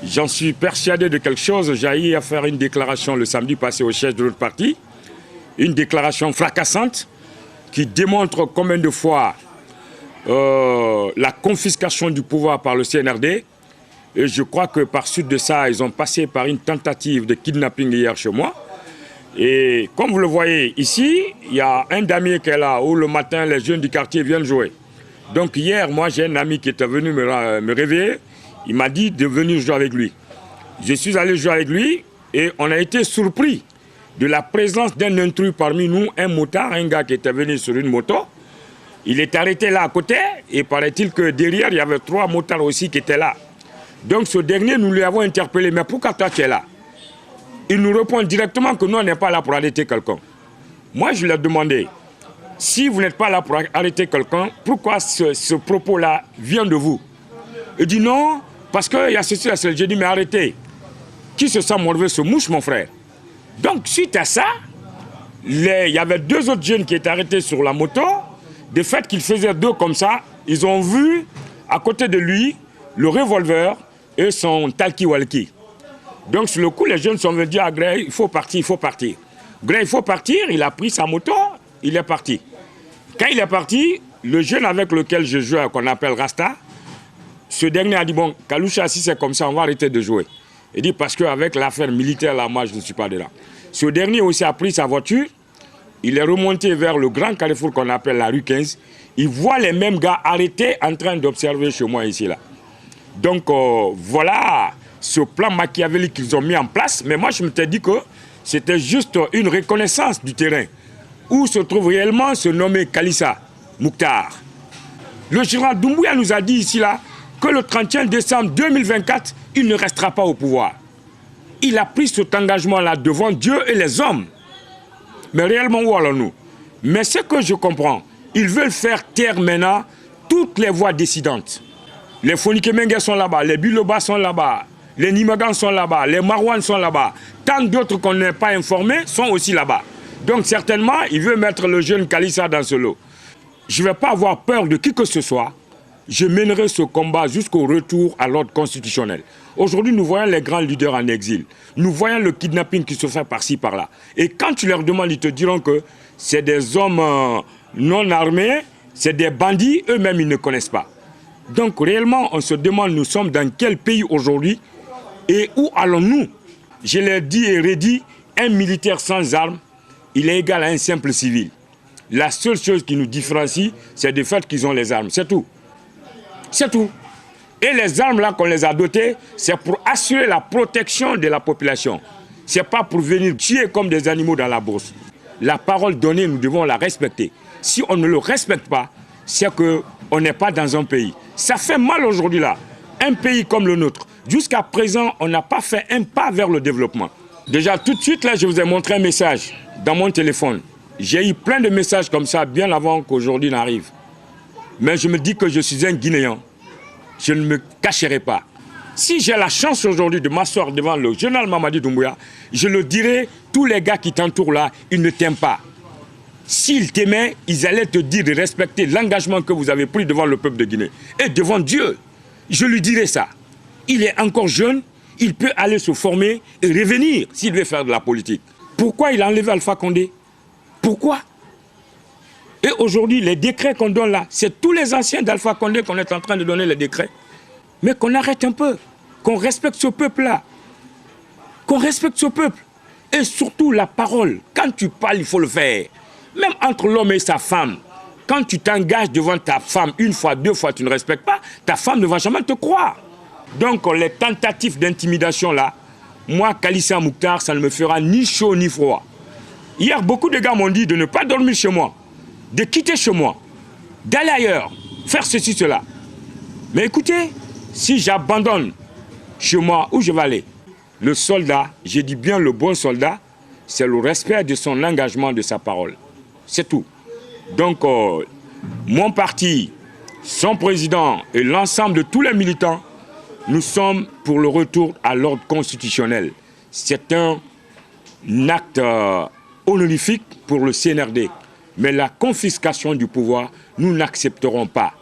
J'en suis persuadé de quelque chose. J'ai eu à faire une déclaration le samedi passé au chef de notre parti. Une déclaration fracassante qui démontre combien de fois la confiscation du pouvoir par le CNRD. Et je crois que par suite de ça, ils ont passé par une tentative de kidnapping hier chez moi. Et comme vous le voyez ici, il y a un damier qui est là où le matin les jeunes du quartier viennent jouer. Donc hier, moi j'ai un ami qui était venu me réveiller. Il m'a dit de venir jouer avec lui. Je suis allé jouer avec lui et on a été surpris de la présence d'un intrus parmi nous, un motard, un gars qui était venu sur une moto. Il est arrêté là à côté et paraît-il que derrière, il y avait 3 motards aussi qui étaient là. Donc ce dernier, nous lui avons interpellé. Mais pourquoi toi tu es là? Il nous répond directement que nous, on n'est pas là pour arrêter quelqu'un. Moi, je lui ai demandé, si vous n'êtes pas là pour arrêter quelqu'un, pourquoi ce propos-là vient de vous? Il dit non, parce qu'il y a ceci, cela. J'ai dit, mais arrêtez. Qui se sent mauvais se mouche, mon frère. Donc, suite à ça, il y avait 2 autres jeunes qui étaient arrêtés sur la moto. De fait qu'ils faisaient 2 comme ça, ils ont vu à côté de lui le revolver et son talkie-walkie. Donc, sur le coup, les jeunes sont venus dire à Gray, il faut partir, il faut partir. Gray, il faut partir, il a pris sa moto, il est parti. Quand il est parti, le jeune avec lequel je joue, qu'on appelle Rasta, ce dernier a dit, bon, Kaloucha, si c'est comme ça, on va arrêter de jouer. Il dit, parce qu'avec l'affaire militaire, là, moi, je ne suis pas de là. Ce dernier aussi a pris sa voiture, il est remonté vers le grand carrefour qu'on appelle la rue 15. Il voit les mêmes gars arrêtés en train d'observer chez moi ici, là. Donc, voilà ce plan machiavélique qu'ils ont mis en place. Mais moi, je me suis dit que c'était juste une reconnaissance du terrain où se trouve réellement ce nommé Kalissa Mouktar. Le général Doumbouya nous a dit ici, là, que le 31 décembre 2024, il ne restera pas au pouvoir. Il a pris cet engagement-là devant Dieu et les hommes. Mais réellement, où allons-nous? Mais ce que je comprends, ils veulent faire taire maintenant toutes les voix dissidentes. Les Fonikemengue sont là-bas, les Biloba sont là-bas, les Nimagans sont là-bas, les Marouane sont là-bas. Tant d'autres qu'on n'est pas informés sont aussi là-bas. Donc certainement, il veut mettre le jeune Kalissa dans ce lot. Je ne vais pas avoir peur de qui que ce soit. Je mènerai ce combat jusqu'au retour à l'ordre constitutionnel. Aujourd'hui, nous voyons les grands leaders en exil. Nous voyons le kidnapping qui se fait par-ci, par-là. Et quand tu leur demandes, ils te diront que c'est des hommes non armés, c'est des bandits, eux-mêmes, ils ne connaissent pas. Donc, réellement, on se demande, nous sommes dans quel pays aujourd'hui et où allons-nous? Je l'ai dit et redit, un militaire sans armes, il est égal à un simple civil. La seule chose qui nous différencie, c'est le fait qu'ils ont les armes, c'est tout. C'est tout. Et les armes là qu'on les a dotées, c'est pour assurer la protection de la population. Ce n'est pas pour venir tuer comme des animaux dans la bourse. La parole donnée, nous devons la respecter. Si on ne le respecte pas, c'est qu'on n'est pas dans un pays. Ça fait mal aujourd'hui là. Un pays comme le nôtre, jusqu'à présent, on n'a pas fait un pas vers le développement. Déjà tout de suite là, je vous ai montré un message dans mon téléphone. J'ai eu plein de messages comme ça bien avant qu'aujourd'hui n'arrive. Mais je me dis que je suis un Guinéen. Je ne me cacherai pas. Si j'ai la chance aujourd'hui de m'asseoir devant le général Mamadi Doumbouya, je le dirai, tous les gars qui t'entourent là, ils ne t'aiment pas. S'ils t'aimaient, ils allaient te dire de respecter l'engagement que vous avez pris devant le peuple de Guinée. Et devant Dieu, je lui dirai ça. Il est encore jeune, il peut aller se former et revenir s'il veut faire de la politique. Pourquoi il a enlevé Alpha Condé? Pourquoi? Et aujourd'hui, les décrets qu'on donne là, c'est tous les anciens d'Alpha Condé qu'on est en train de donner les décrets. Mais qu'on arrête un peu, qu'on respecte ce peuple-là. Qu'on respecte ce peuple. Et surtout la parole. Quand tu parles, il faut le faire. Même entre l'homme et sa femme. Quand tu t'engages devant ta femme, 1 fois, 2 fois, tu ne respectes pas, ta femme ne va jamais te croire. Donc les tentatives d'intimidation là, moi, Kalissa Mouktar, ça ne me fera ni chaud ni froid. Hier, beaucoup de gars m'ont dit de ne pas dormir chez moi. De quitter chez moi, d'aller ailleurs, faire ceci, cela. Mais écoutez, si j'abandonne chez moi, où je vais aller? Le soldat, je dis bien le bon soldat, c'est le respect de son engagement, de sa parole. C'est tout. Donc, mon parti, son président et l'ensemble de tous les militants, nous sommes pour le retour à l'ordre constitutionnel. C'est un acte honorifique pour le CNRD. Mais la confiscation du pouvoir, nous n'accepterons pas.